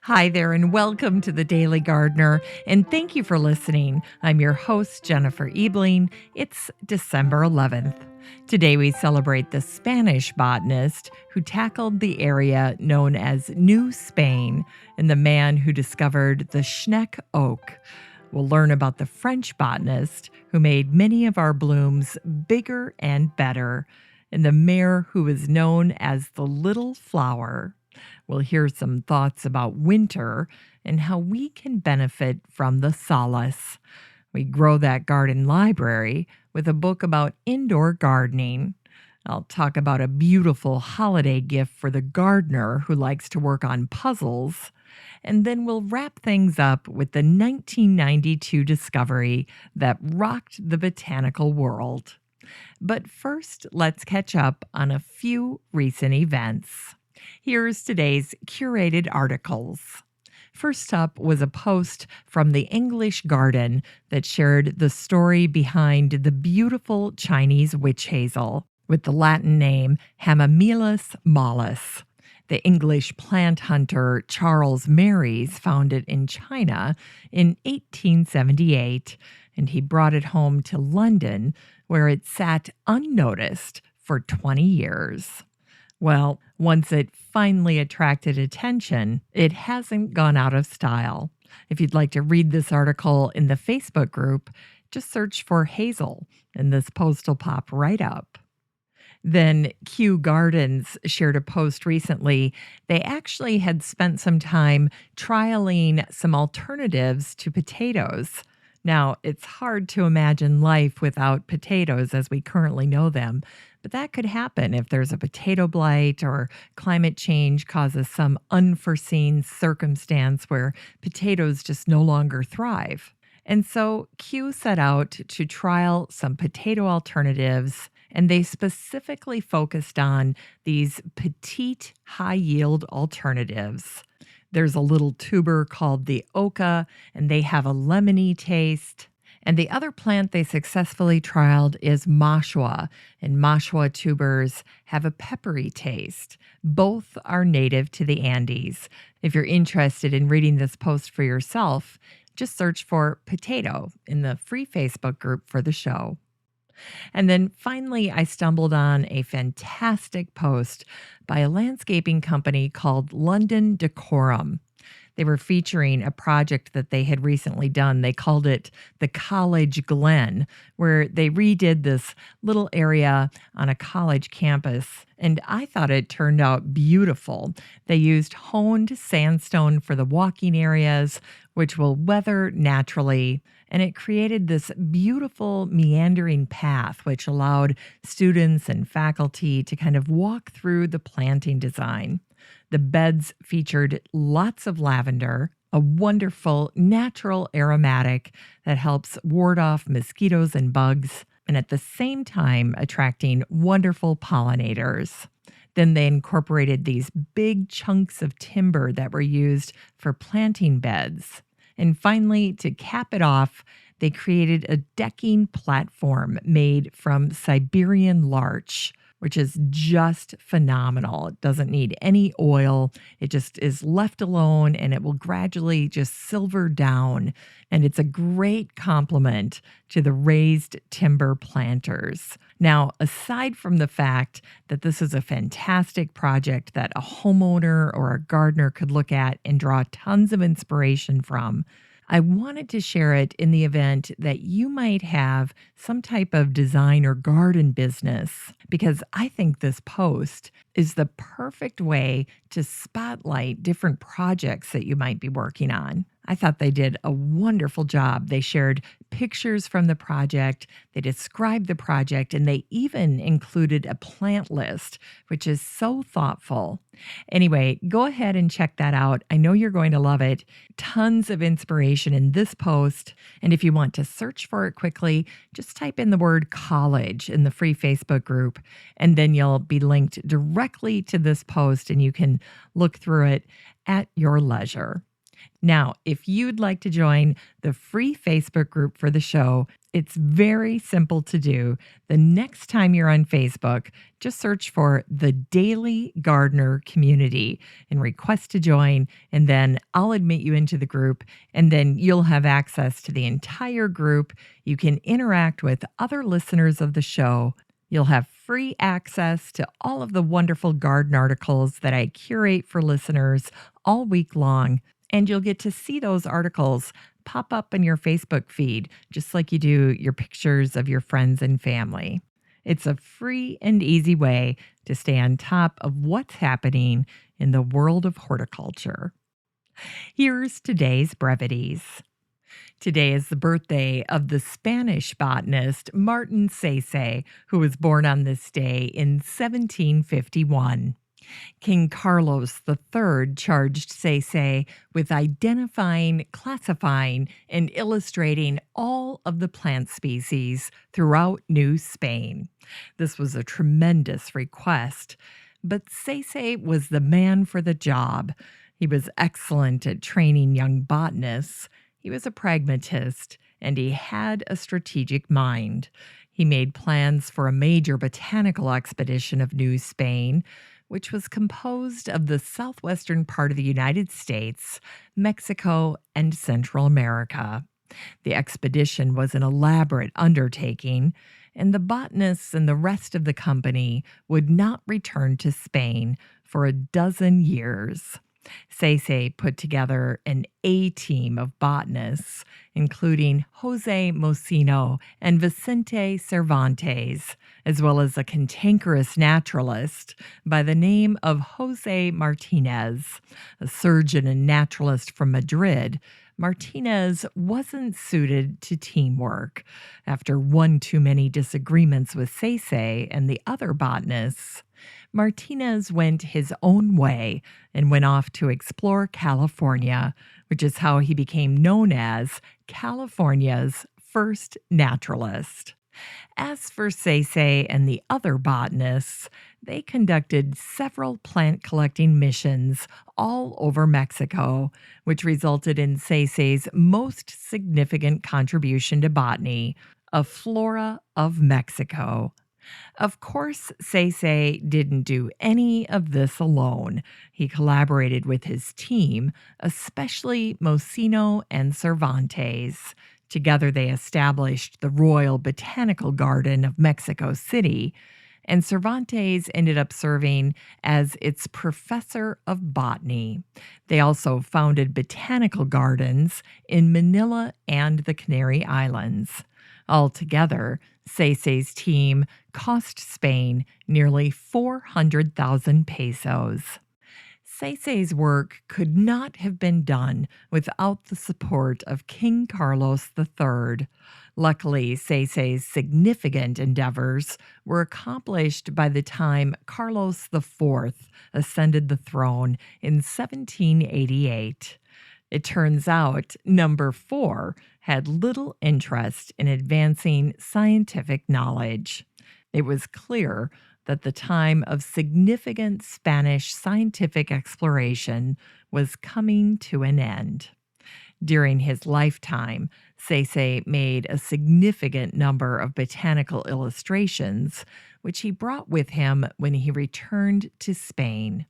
Hi there, and welcome to the Daily Gardener. And thank you for listening. I'm your host, Jennifer Ebling. It's December 11th. Today, we celebrate the Spanish botanist who tackled the area known as New Spain and the man who discovered the Schneck Oak. We'll learn about the French botanist who made many of our blooms bigger and better, and the mare who is known as the Little Flower. We'll hear some thoughts about winter and how we can benefit from the solace. We grow that garden library with a book about indoor gardening. I'll talk about a beautiful holiday gift for the gardener who likes to work on puzzles. And then we'll wrap things up with the 1992 discovery that rocked the botanical world. But first, let's catch up on a few recent events. Here's today's curated articles. First up was a post from the English Garden that shared the story behind the beautiful Chinese witch hazel with the Latin name Hamamelis mollis. The English plant hunter Charles Marys found it in China in 1878, and he brought it home to London, where it sat unnoticed for 20 years. Well, once it finally attracted attention, it hasn't gone out of style. If you'd like to read this article in the Facebook group, just search for Hazel, and this post will pop right up. Then Kew Gardens shared a post recently. They actually had spent some time trialing some alternatives to potatoes. Now, it's hard to imagine life without potatoes as we currently know them, but that could happen if there's a potato blight or climate change causes some unforeseen circumstance where potatoes just no longer thrive. And so Kew set out to trial some potato alternatives, and they specifically focused on these petite, high-yield alternatives. There's a little tuber called the oca, and they have a lemony taste. And the other plant they successfully trialed is Mashua, and Mashua tubers have a peppery taste. Both are native to the Andes. If you're interested in reading this post for yourself, just search for potato in the free Facebook group for the show. And then finally, I stumbled on a fantastic post by a landscaping company called London Decorum. They were featuring a project that they had recently done. They called it the College Glen, where they redid this little area on a college campus. And I thought it turned out beautiful. They used honed sandstone for the walking areas, which will weather naturally. And it created this beautiful meandering path, which allowed students and faculty to kind of walk through the planting design. The beds featured lots of lavender, a wonderful natural aromatic that helps ward off mosquitoes and bugs, and at the same time attracting wonderful pollinators. Then they incorporated these big chunks of timber that were used for planting beds. And finally, to cap it off, they created a decking platform made from Siberian larch, which is just phenomenal. It doesn't need any oil. It just is left alone and it will gradually just silver down. And it's a great complement to the raised timber planters. Now, aside from the fact that this is a fantastic project that a homeowner or a gardener could look at and draw tons of inspiration from, I wanted to share it in the event that you might have some type of design or garden business, because I think this post is the perfect way to spotlight different projects that you might be working on. I thought they did a wonderful job. They shared pictures from the project, they described the project, and they even included a plant list, which is so thoughtful. Anyway, go ahead and check that out. I know you're going to love it. Tons of inspiration in this post. And if you want to search for it quickly, just type in the word college in the free Facebook group, and then you'll be linked directly to this post and you can look through it at your leisure. Now, if you'd like to join the free Facebook group for the show, it's very simple to do. The next time you're on Facebook, just search for the Daily Gardener Community and request to join, and then I'll admit you into the group, and then you'll have access to the entire group. You can interact with other listeners of the show. You'll have free access to all of the wonderful garden articles that I curate for listeners all week long. And you'll get to see those articles pop up in your Facebook feed, just like you do your pictures of your friends and family. It's a free and easy way to stay on top of what's happening in the world of horticulture. Here's today's brevities. Today is the birthday of the Spanish botanist Martin Sesse, who was born on this day in 1751. King Carlos III charged Sesse with identifying, classifying, and illustrating all of the plant species throughout New Spain. This was a tremendous request, but Sesse was the man for the job. He was excellent at training young botanists. He was a pragmatist, and he had a strategic mind. He made plans for a major botanical expedition of New Spain, which was composed of the southwestern part of the United States, Mexico, and Central America. The expedition was an elaborate undertaking, and the botanists and the rest of the company would not return to Spain for a dozen years. Sesse put together an A-team of botanists, including Jose Mocino and Vicente Cervantes, as well as a cantankerous naturalist by the name of Jose Martinez. A surgeon and naturalist from Madrid, Martinez wasn't suited to teamwork. After one too many disagreements with Sesse and the other botanists, Martinez went his own way and went off to explore California, which is how he became known as California's first naturalist. As for Sesse and the other botanists, they conducted several plant collecting missions all over Mexico, which resulted in Sesse's most significant contribution to botany, a flora of Mexico. Of course, Sesse didn't do any of this alone. He collaborated with his team, especially Mocino and Cervantes. Together, they established the Royal Botanical Garden of Mexico City, and Cervantes ended up serving as its professor of botany. They also founded botanical gardens in Manila and the Canary Islands. Altogether, Sesse's team cost Spain nearly 400,000 pesos. Sesse's work could not have been done without the support of King Carlos III. Luckily, Sesse's significant endeavors were accomplished by the time Carlos IV ascended the throne in 1788. It turns out number 4 had little interest in advancing scientific knowledge. It was clear that the time of significant Spanish scientific exploration was coming to an end. During his lifetime, Sesse made a significant number of botanical illustrations, which he brought with him when he returned to Spain.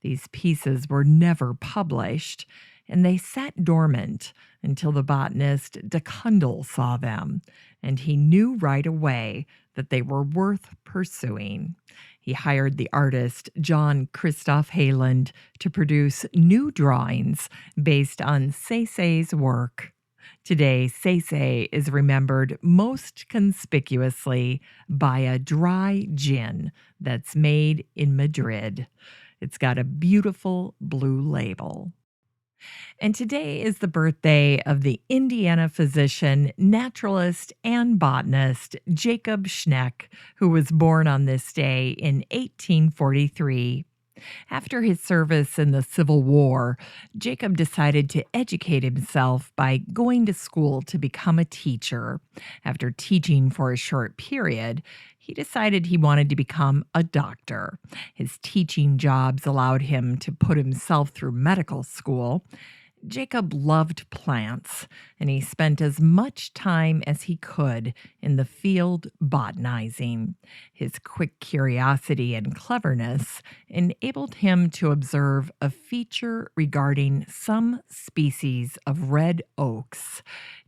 These pieces were never published, and they sat dormant until the botanist de Cundel saw them, and he knew right away that they were worth pursuing. He hired the artist John Christoph Hayland to produce new drawings based on Sesse's work. Today, Sesse is remembered most conspicuously by a dry gin that's made in Madrid. It's got a beautiful blue label. And today is the birthday of the Indiana physician, naturalist, and botanist Jacob Schneck, who was born on this day in 1843. After his service in the Civil War, Jacob decided to educate himself by going to school to become a teacher. After teaching for a short period, he decided he wanted to become a doctor. His teaching jobs allowed him to put himself through medical school. Jacob loved plants, and he spent as much time as he could in the field botanizing. His quick curiosity and cleverness enabled him to observe a feature regarding some species of red oaks.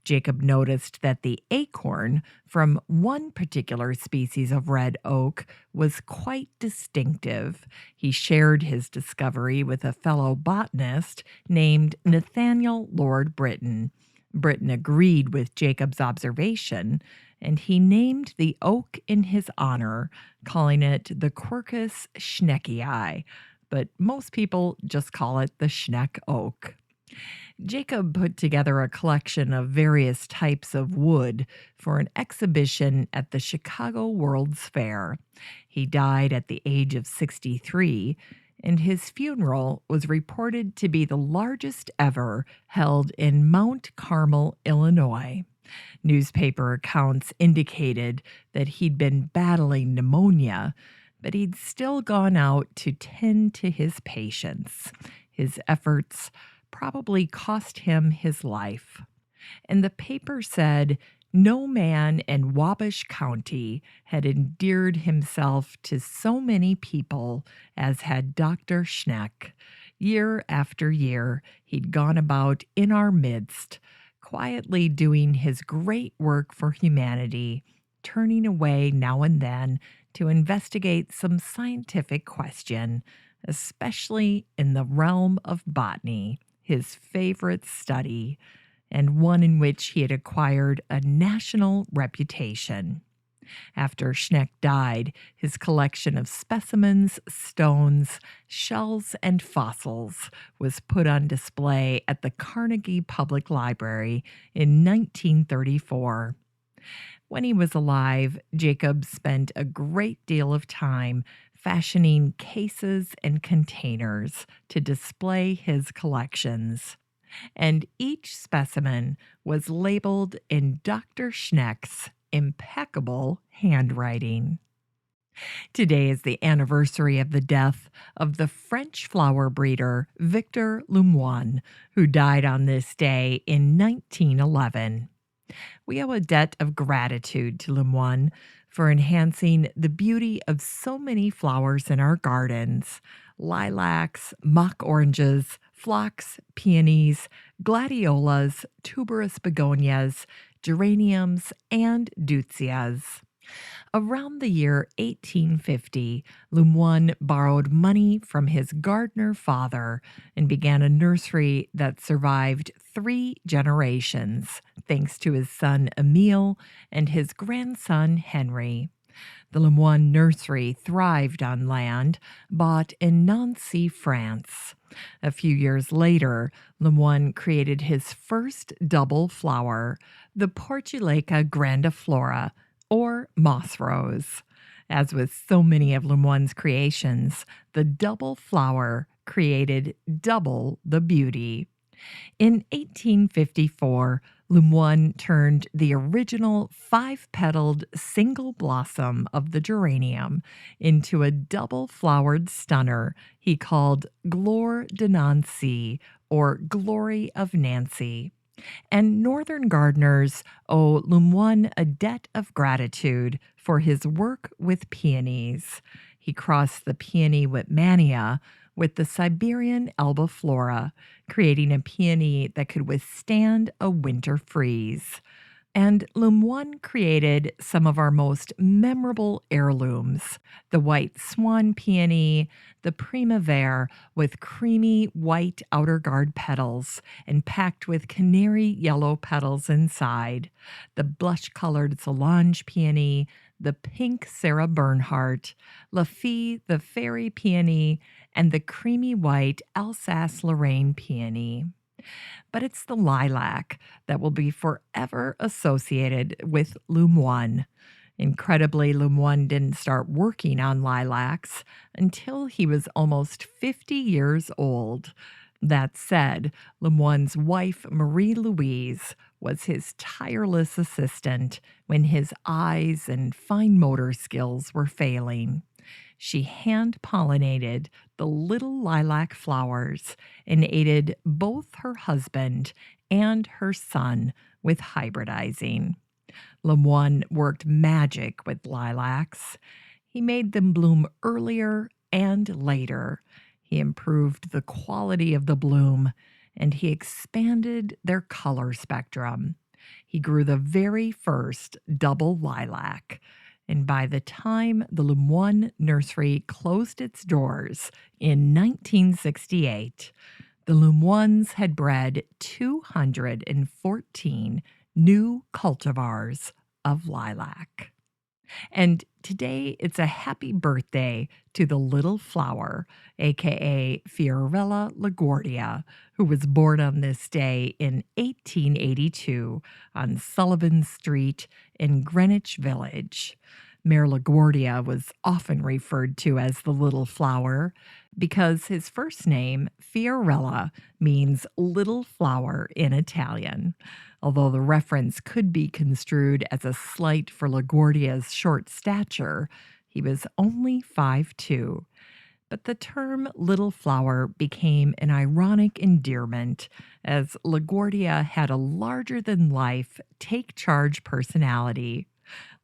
Jacob noticed that the acorn from one particular species of red oak was quite distinctive. He shared his discovery with a fellow botanist named Nathaniel Lord Britton. Britton agreed with Jacob's observation, and he named the oak in his honor, calling it the Quercus schneckii, but most people just call it the Schneck Oak. Jacob put together a collection of various types of wood for an exhibition at the Chicago World's Fair. He died at the age of 63, and his funeral was reported to be the largest ever held in Mount Carmel, Illinois. Newspaper accounts indicated that he'd been battling pneumonia, but he'd still gone out to tend to his patients. His efforts probably cost him his life. And the paper said no man in Wabash County had endeared himself to so many people as had Dr. Schneck. Year after year, he'd gone about in our midst, quietly doing his great work for humanity, turning away now and then to investigate some scientific question, especially in the realm of botany, his favorite study, and one in which he had acquired a national reputation. After Schneck died, his collection of specimens, stones, shells, and fossils was put on display at the Carnegie Public Library in 1934. When he was alive, Jacob spent a great deal of time fashioning cases and containers to display his collections, and each specimen was labeled in Dr. Schneck's impeccable handwriting. Today is the anniversary of the death of the French flower breeder Victor Lemoine, who died on this day in 1911. We owe a debt of gratitude to Lemoine for enhancing the beauty of so many flowers in our gardens: lilacs, mock oranges, phlox, peonies, gladiolas, tuberous begonias, geraniums, and deutzias. Around the year 1850, Lemoine borrowed money from his gardener father and began a nursery that survived 3 generations, thanks to his son Emile and his grandson Henry. The Lemoine nursery thrived on land bought in Nancy, France. A few years later, Lemoine created his first double flower, the Portulaca grandiflora, or moss rose. As with so many of Lemoine's creations, the double flower created double the beauty. In 1854, Lemoine turned the original 5-petaled single blossom of the geranium into a double-flowered stunner he called Gloire de Nancy, or Glory of Nancy. And northern gardeners owe Lemoine a debt of gratitude for his work with peonies. He crossed the peony Whitmania with the Siberian albiflora, creating a peony that could withstand a winter freeze. And Lemoine created some of our most memorable heirlooms: the white swan peony, the primavera with creamy white outer guard petals and packed with canary yellow petals inside, the blush-colored Solange peony, the pink Sarah Bernhardt, La Fille the fairy peony, and the creamy white Alsace-Lorraine peony. But it's the lilac that will be forever associated with Lemoine. Incredibly, Lemoine didn't start working on lilacs until he was almost 50 years old. That said, Lemoine's wife, Marie-Louise, was his tireless assistant when his eyes and fine motor skills were failing. She hand-pollinated the little lilac flowers and aided both her husband and her son with hybridizing. Lemoine worked magic with lilacs. He made them bloom earlier and later. He improved the quality of the bloom, and he expanded their color spectrum. He grew the very first double lilac, and by the time the Lemoine nursery closed its doors in 1968, the Lemoines had bred 214 new cultivars of lilac. And today it's a happy birthday to the little flower, aka Fiorella LaGuardia, who was born on this day in 1882 on Sullivan Street in Greenwich Village. Mayor LaGuardia was often referred to as the little flower because his first name, Fiorella, means little flower in Italian. Although the reference could be construed as a slight for LaGuardia's short stature, he was only 5'2". But the term little flower became an ironic endearment as LaGuardia had a larger-than-life take-charge personality.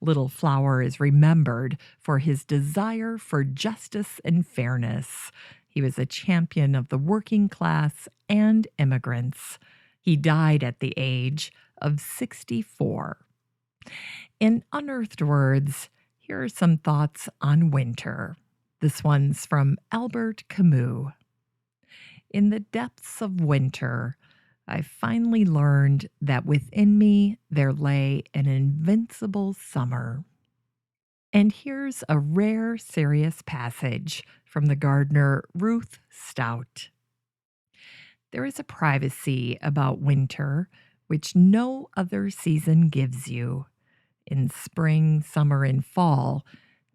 Little Flower is remembered for his desire for justice and fairness. He was a champion of the working class and immigrants. He died at the age of 64. In Unearthed Words, here are some thoughts on winter. This one's from Albert Camus. In the depths of winter, I finally learned that within me there lay an invincible summer. And here's a rare, serious passage from the gardener Ruth Stout. There is a privacy about winter which no other season gives you. In spring, summer, and fall,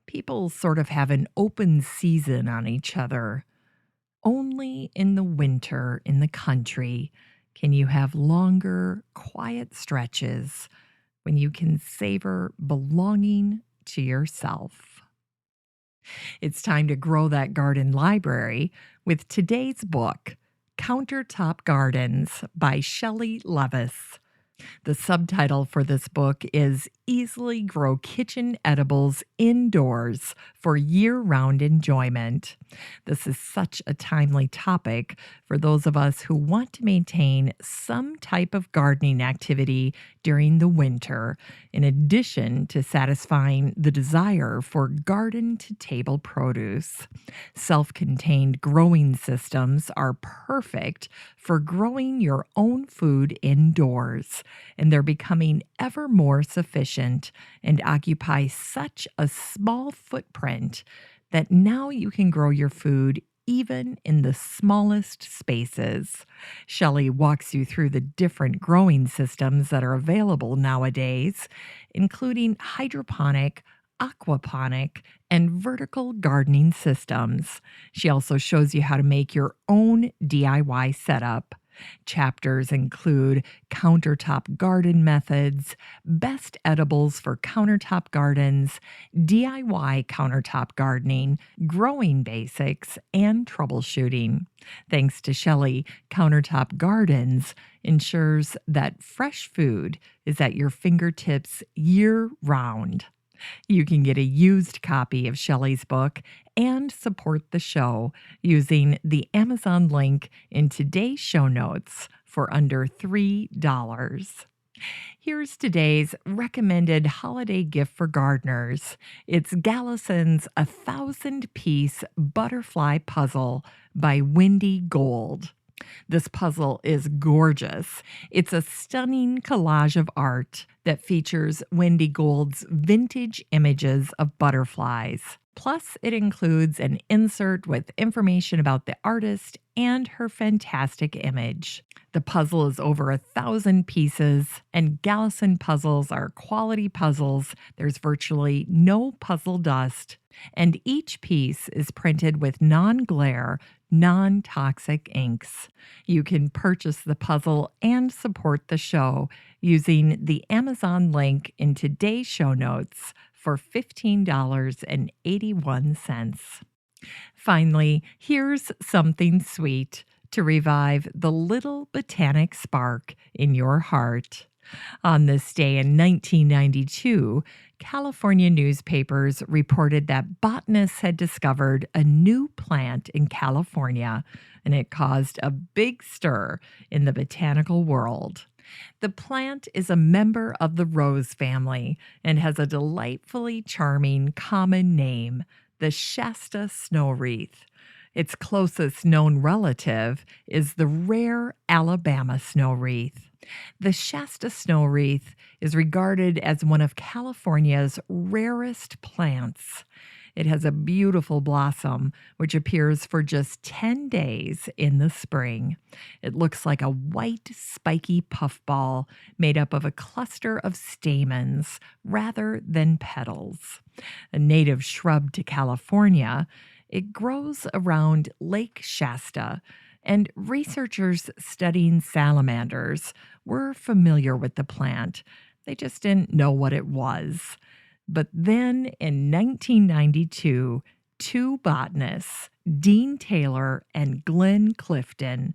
people sort of have an open season on each other. Only in the winter in the country can you have longer, quiet stretches when you can savor belonging to yourself. It's time to grow that garden library with today's book, Countertop Gardens by Shelley Levis. The subtitle for this book is Easily Grow Kitchen Edibles Indoors for Year-Round Enjoyment. This is such a timely topic for those of us who want to maintain some type of gardening activity during the winter, in addition to satisfying the desire for garden-to-table produce. Self-contained growing systems are perfect for growing your own food indoors, and they're becoming ever more sufficient and occupy such a small footprint that now you can grow your food even in the smallest spaces. Shelley walks you through the different growing systems that are available nowadays, including hydroponic, aquaponic, and vertical gardening systems. She also shows you how to make your own DIY setup. Chapters include countertop garden methods, best edibles for countertop gardens, DIY countertop gardening, growing basics, and troubleshooting. Thanks to Shelley, Countertop Gardens ensures that fresh food is at your fingertips year-round. You can get a used copy of Shelley's book and support the show using the Amazon link in today's show notes for under $3. Here's today's recommended holiday gift for gardeners. It's Gallison's 1,000-piece butterfly puzzle by Wendy Gold. This puzzle is gorgeous. It's a stunning collage of art that features Wendy Gold's vintage images of butterflies. Plus, it includes an insert with information about the artist and her fantastic image. The puzzle is over 1,000 pieces, and Gallison puzzles are quality puzzles. There's virtually no puzzle dust, and each piece is printed with non-glare, non-toxic inks. You can purchase the puzzle and support the show using the Amazon link in today's show notes for $15.81. Finally, here's something sweet to revive the little botanic spark in your heart. On this day in 1992, California newspapers reported that botanists had discovered a new plant in California, and it caused a big stir in the botanical world. The plant is a member of the rose family and has a delightfully charming common name, the Shasta snow wreath. Its closest known relative is the rare Alabama snow wreath. The Shasta snow wreath is regarded as one of California's rarest plants. It has a beautiful blossom, which appears for just 10 days in the spring. It looks like a white, spiky puffball made up of a cluster of stamens rather than petals. A native shrub to California, it grows around Lake Shasta, and researchers studying salamanders were familiar with the plant. They just didn't know what it was. But then in 1992, two botanists, Dean Taylor and Glen Clifton,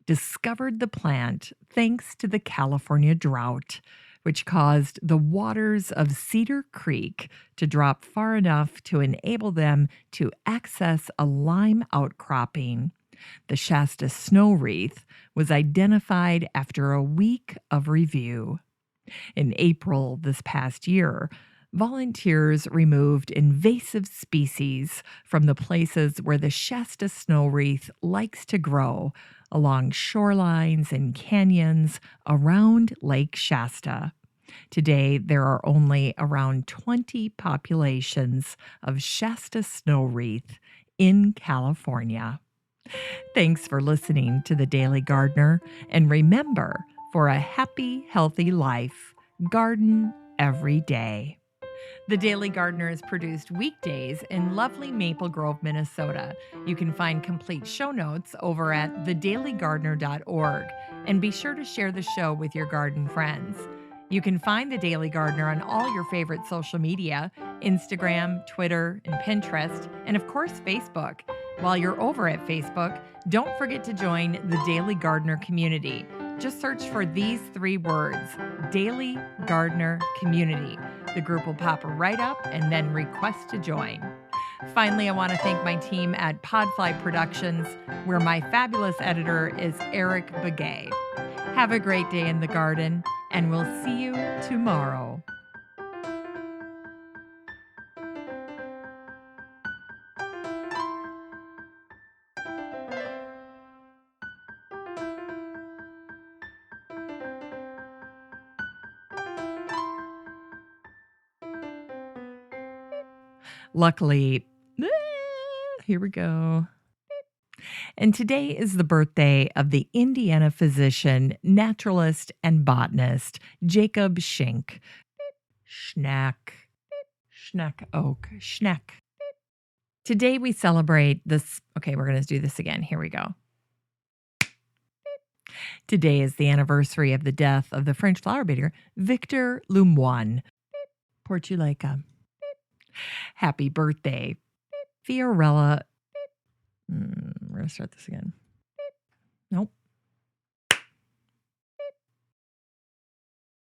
discovered the plant thanks to the California drought, which caused the waters of Cedar Creek to drop far enough to enable them to access a lime outcropping. The Shasta snow wreath was identified after a week of review. In April this past year, volunteers removed invasive species from the places where the Shasta snow wreath likes to grow, along shorelines and canyons around Lake Shasta. Today, there are only around 20 populations of Shasta snow wreath in California. Thanks for listening to The Daily Gardener, and remember, for a happy, healthy life, garden every day. The Daily Gardener is produced weekdays in lovely Maple Grove, Minnesota. You can find complete show notes over at thedailygardener.org, and be sure to share the show with your garden friends. You can find The Daily Gardener on all your favorite social media, Instagram, Twitter, and Pinterest, and of course, Facebook. While you're over at Facebook, don't forget to join the Daily Gardener community. Just search for these three words, Daily Gardener Community. The group will pop right up, and then request to join. Finally, I want to thank my team at Podfly Productions, where my fabulous editor is Eric Begay. Have a great day in the garden, and we'll see you tomorrow. Luckily, here we go. And today is the birthday of the Indiana physician, naturalist, and botanist, Jacob Schenck. Schneck Oak. Schneck. Today we celebrate this. Okay, we're going to do this again. Here we go. Today is the anniversary of the death of the French flower baiter, Victor Lemoine. Portulaca. Happy birthday, Fiorella. We're going to start this again. Nope.